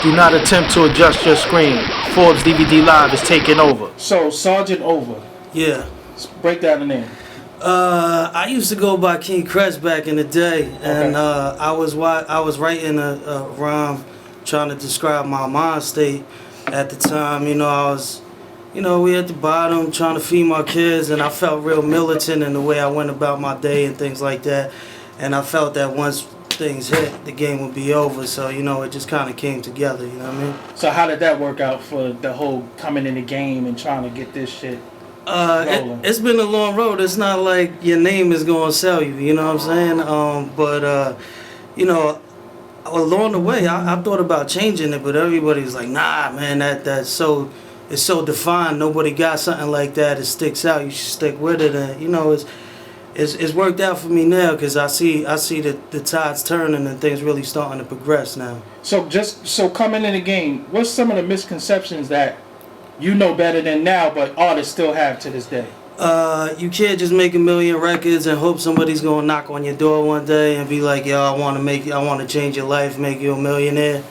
Do not attempt to adjust your screen. Forbes DVD Live is taking over. So, Sgt.Over. Yeah. Break down the name. I used to go by King Crest back in the day, and I was writing a rhyme trying to describe my mind state at the time. You know, I was, we at the bottom trying to feed my kids, and I felt real militant in the way I went about my day and things like that. And I felt that once things hit, the game would be over. So, it just kind of came together, you know what I mean? So how did that work out for the whole coming in the game and trying to get this shit rolling? It's been a long road. It's not like your name is going to sell you, you know what I'm saying? But along the way, I thought about changing it, but everybody's like, nah, man, it's so defined. Nobody got something like that. It sticks out. You should stick with it. And, it's worked out for me now because I see the tides turning and things really starting to progress now. So coming in the game, what's some of the misconceptions that you know better than now, but artists still have to this day? You can't just make a million records and hope somebody's gonna knock on your door one day and be like, yo, I want to change your life, make you a millionaire.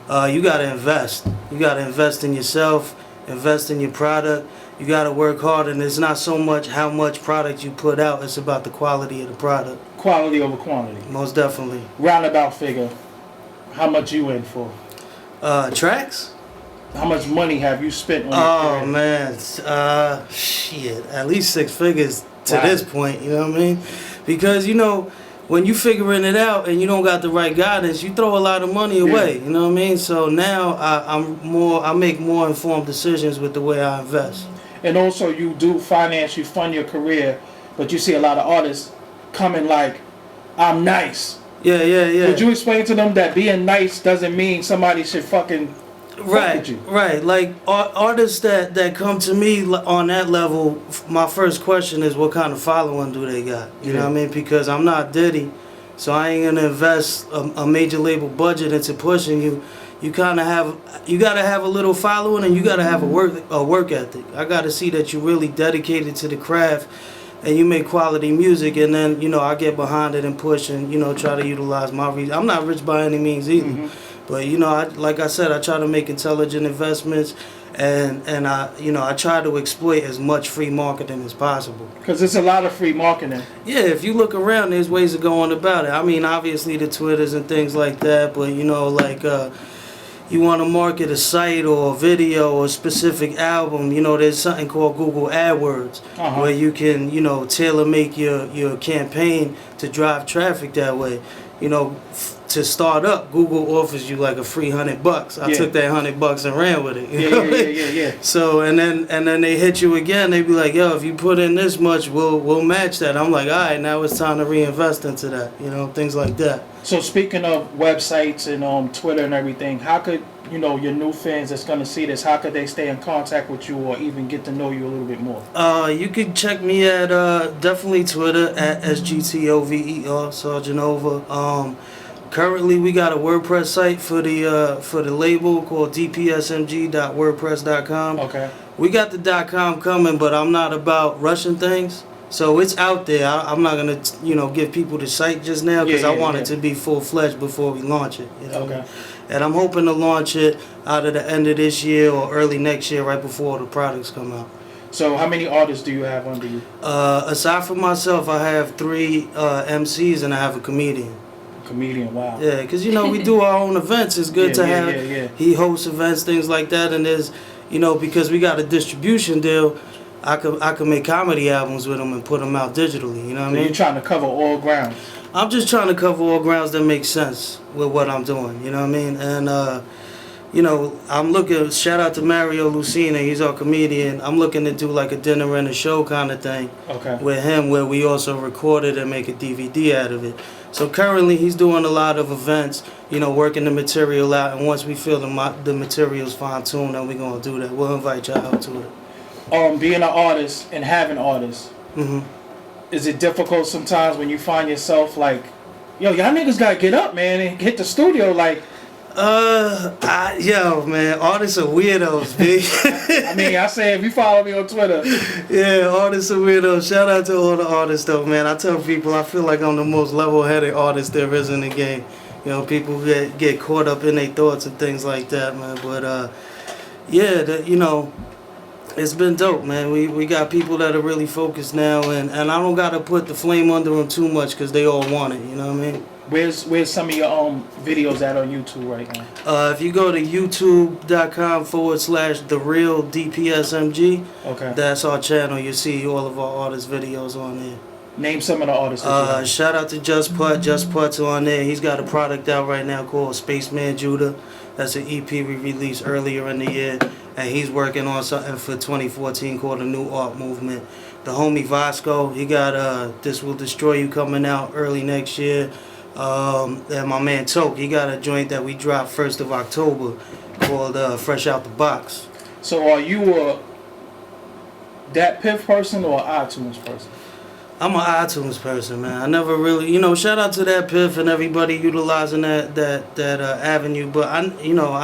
You gotta invest. You gotta invest in yourself, invest in your product. You gotta work hard, and it's not so much how much product you put out, it's about the quality of the product. Quality over quantity. Most definitely. Roundabout figure, how much you in for? Tracks? How much money have you spent on Oh your man, shit, at least 6 figures to this point, you know what I mean? Because, when you figuring it out and you don't got the right guidance, you throw a lot of money away, you know what I mean? So now I make more informed decisions with the way I invest. And also you do finance, you fund your career, but you see a lot of artists coming like, I'm nice. Yeah. Would you explain to them that being nice doesn't mean somebody should fucking fuck with you? Right. Like artists that come to me on that level, my first question is what kind of following do they got? You know what I mean? Because I'm not Diddy, so I ain't gonna invest a major label budget into pushing you. You gotta have a little following, and you gotta have a work ethic. I gotta see that you're really dedicated to the craft, and you make quality music, and then I get behind it and push, and try to utilize my reason. I'm not rich by any means either, but like I said, I try to make intelligent investments, and I try to exploit as much free marketing as possible. Because there's a lot of free marketing. Yeah, if you look around, there's ways of going about it. I mean, obviously the Twitters and things like that, but you want to market a site or a video or a specific album, there's something called Google AdWords, where you can, tailor make your campaign to drive traffic that way. To start up, Google offers you like a free $100. I took that $100 and ran with it. Yeah. So and then they hit you again. They be like, yo, if you put in this much, we'll match that. I'm like, all right, now it's time to reinvest into that. Things like that. So speaking of websites and Twitter and everything, how could your new fans that's gonna see this, how could they stay in contact with you or even get to know you a little bit more? You can check me at definitely Twitter at Sgt.Over, Sgt.Over. Currently, we got a WordPress site for the label called dpsmg.wordpress.com. Okay. We got the .com coming, but I'm not about rushing things. So it's out there. I'm not gonna, give people the site just now because I want it to be full-fledged before we launch it. Okay. And I'm hoping to launch it out of the end of this year or early next year, right before the products come out. So how many artists do you have under you? Aside from myself, I have 3 MCs and I have a comedian. Comedian, wow. Yeah, because we do our own events. It's good to have. He hosts events, things like that, and there's, because we got a distribution deal, I could make comedy albums with them and put them out digitally. You know what I mean? You're trying to cover all grounds. I'm just trying to cover all grounds that make sense with what I'm doing. You know what I mean? And I'm looking. Shout out to Mario Lucina. He's our comedian. I'm looking to do like a dinner and a show kind of thing. Okay. With him, where we also record it and make a DVD out of it. So currently he's doing a lot of events, working the material out, and once we feel the material's fine-tuned, then we're going to do that. We'll invite y'all out to it. Being an artist and having artists, is it difficult sometimes when you find yourself like, yo, y'all niggas got to get up, man, and hit the studio like... Yo, man, artists are weirdos, B. I mean, I say if you follow me on Twitter. Yeah, artists are weirdos. Shout out to all the artists, though, man. I tell people I feel like I'm the most level-headed artist there is in the game. You know, people get caught up in their thoughts and things like that, man. But yeah, you know, it's been dope, man. We got people that are really focused now, and I don't gotta put the flame under them too much because they all want it. You know what I mean? Where's some of your videos at on YouTube right now? If you go to youtube.com/TheRealDPSMG, Okay. that's our channel. You see all of our artist videos on there. Name some of the artists. That you have. Shout out to Just Putt. Just Putt's on there. He's got a product out right now called Spaceman Judah. That's an EP we released earlier in the year, and he's working on something for 2014 called a New Art Movement. The homie Vasco, he got This Will Destroy You coming out early next year. And my man Toke, he got a joint that we dropped 1st of October called Fresh Out the Box. So are you a Dat Piff person or an iTunes person? I'm an iTunes person, man. I never really, you know, shout out to that Piff and everybody utilizing that avenue, but I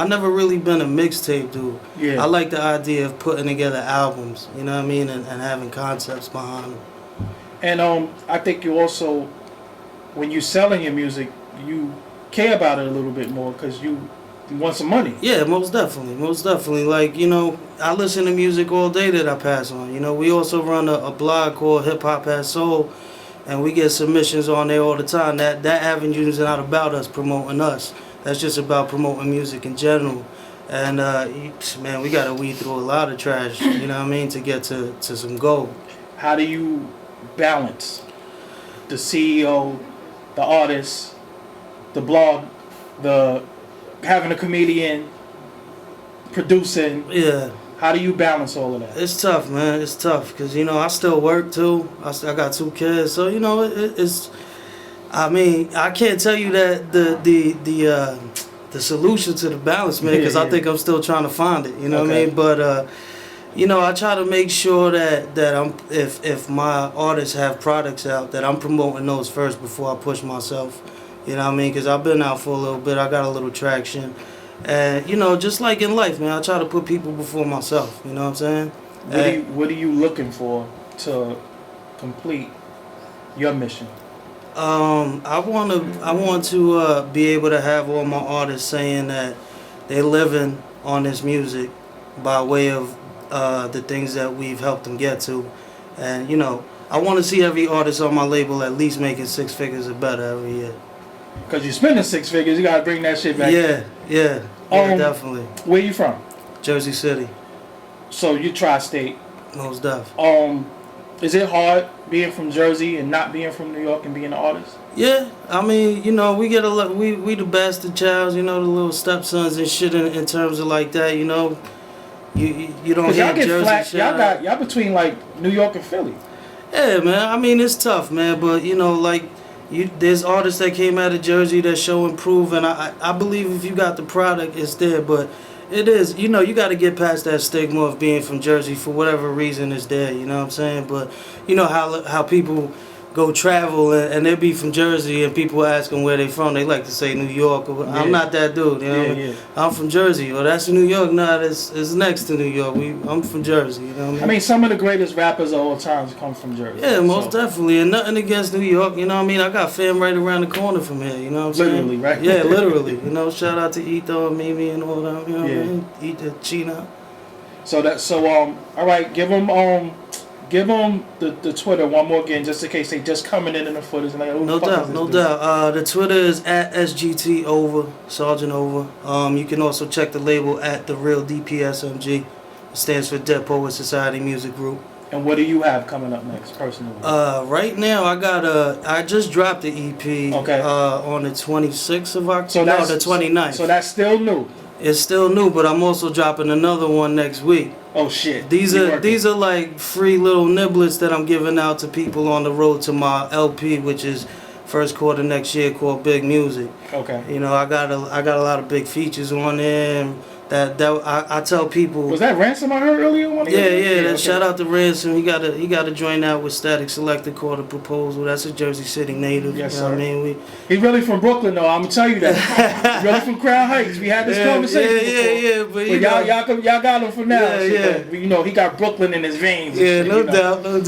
never really been a mixtape dude. Yeah. I like the idea of putting together albums, you know what I mean, and having concepts behind them. And I think you also, when you're selling your music, you care about it a little bit more because you want some money. Yeah, most definitely. Like, you know, I listen to music all day that I pass on. You know, we also run a blog called Hip Hop Has Soul, and we get submissions on there all the time. That avenue is not about us promoting us. That's just about promoting music in general. And man, we gotta weed through a lot of trash. You know what I mean, to get to some gold. How do you balance the CEO, the artist, the blog, the having a comedian, producing? Yeah. How do you balance all of that? It's tough, man. It's tough because, you know, I still work too. I got 2 kids, so, you know, it's. I mean, I can't tell you that the solution to the balance, man, because I think I'm still trying to find it. You know what I mean? But you know, I try to make sure that I'm if my artists have products out, that I'm promoting those first before I push myself. You know what I mean? Because I've been out for a little bit. I got a little traction. And, you know, just like in life, man, I try to put people before myself. You know what I'm saying? What are you looking for to complete your mission? I want to be able to have all my artists saying that they're living on this music by way of the things that we've helped them get to. And, you know, I want to see every artist on my label at least making 6 figures or better every year. Because you're spending 6 figures, you got to bring that shit back. Yeah, definitely. Where you from? Jersey City. So you tri-state. Most def. Is it hard being from Jersey and not being from New York and being an artist? Yeah, I mean, you know, we get a lot. We the bastard childs, you know, the little stepsons and shit in terms of like that, you know. You don't hear y'all get Jersey flat. shit. Y'all between like New York and Philly. Yeah, man. I mean, it's tough, man. But you know, like there's artists that came out of Jersey that show and prove, and I believe if you got the product, it's there. But it is, you know, you got to get past that stigma of being from Jersey for whatever reason is there. You know what I'm saying? But you know how people go travel and they be from Jersey and people ask them where they from. They like to say New York. Or, I'm not that dude. You know what I mean? I'm from Jersey. Well, that's New York. Nah, it's next to New York. I'm from Jersey. You know what I mean? I mean, some of the greatest rappers of all times come from Jersey. Yeah, most definitely. And nothing against New York. You know what I mean? I got fam right around the corner from here. You know what I'm saying? Literally, right? Yeah, literally. You know, shout out to Etho and Mimi and all that. You know what I mean? Etho, China. All right, give them the Twitter one more again, just in case they just coming in the footage. And like, no doubt. The Twitter is at Sgt.Over, Sgt.Over. You can also check the label at The Real DPSMG. It stands for Dead Poet Society Music Group. And what do you have coming up next, personally? Right now, I just dropped the EP. On the 26th of October. No, the 29th. So that's still new. It's still new, but I'm also dropping another one next week. Oh shit! These are like free little niblets that I'm giving out to people on the road to my LP, which is first quarter next year, called Big Music. Okay. You know, I got a lot of big features on there. And I tell people. Was that Ransom I heard earlier? Yeah. Shout out to Ransom. He got a joint out with Static Selector called A Proposal. That's a Jersey City native. Yes, you know sir. what I mean? He's really from Brooklyn, though. I'm gonna tell you that. He's really from Crown Heights. We had this conversation before. But y'all got him for now. But, you know, he got Brooklyn in his veins. Yeah, no doubt. That's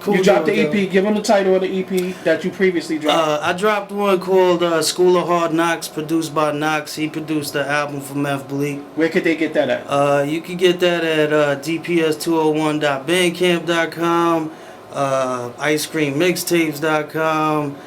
cool. You dropped the EP. Give him the title of the EP that you previously dropped. I dropped one called School of Hard Knocks, produced by Knox. He produced the album for Meth Bleak. Where could they get that at? You can get that at dps201.bandcamp.com, icecreammixtapes.com,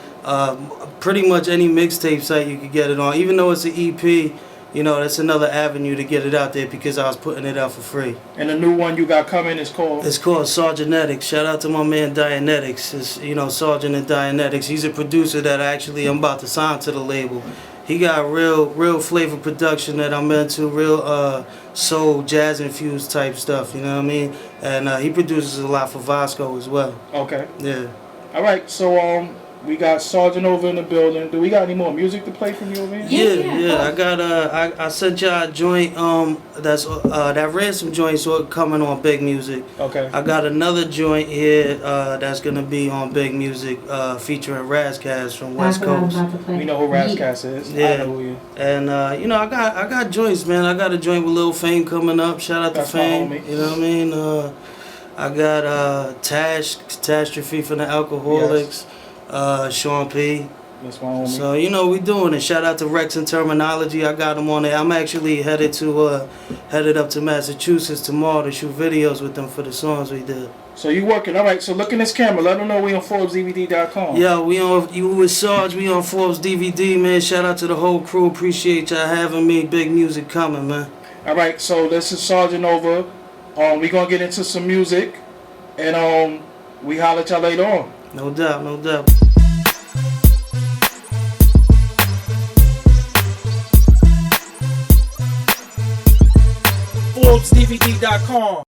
pretty much any mixtape site you can get it on. Even though it's an EP, you know, that's another avenue to get it out there because I was putting it out for free. And the new one you got coming is called? It's called Sgt.Over. Shout out to my man Dianetics. It's, you know, Sergeant and Dianetics. He's a producer that I'm about to sign to the label. He got real flavor production that I'm into, real soul, jazz infused type stuff, you know what I mean? And he produces a lot for Vasco as well. Okay. Yeah. All right, so we got Sgt.Over in the building. Do we got any more music to play from you over here? Yeah. I got I sent y'all a joint that's that Ransom joint coming on Big Music. Okay. I got another joint here that's gonna be on Big Music featuring Razcast from West Coast. We know who Razcast is. Yeah. I know who he is. And you know, I got joints, man. I got a joint with Lil Fame coming up. Shout out That's to Fame. my homie. You know what I mean? I got Catastrophe from the Alcoholics. Sean P. That's my homie. So you know we doing it. Shout out to Rex and Terminology. I got them on there. I'm actually headed up to Massachusetts tomorrow to shoot videos with them for the songs we did. So you working? All right. So look in this camera. Let them know we on ForbesDVD.com. Yeah, we on you with Sarge. We on Forbes DVD, man. Shout out to the whole crew. Appreciate y'all having me. Big music coming, man. All right. So this is Sgt.Over. We gonna get into some music, and we holler at y'all later on. No doubt. ForbesDVD.com.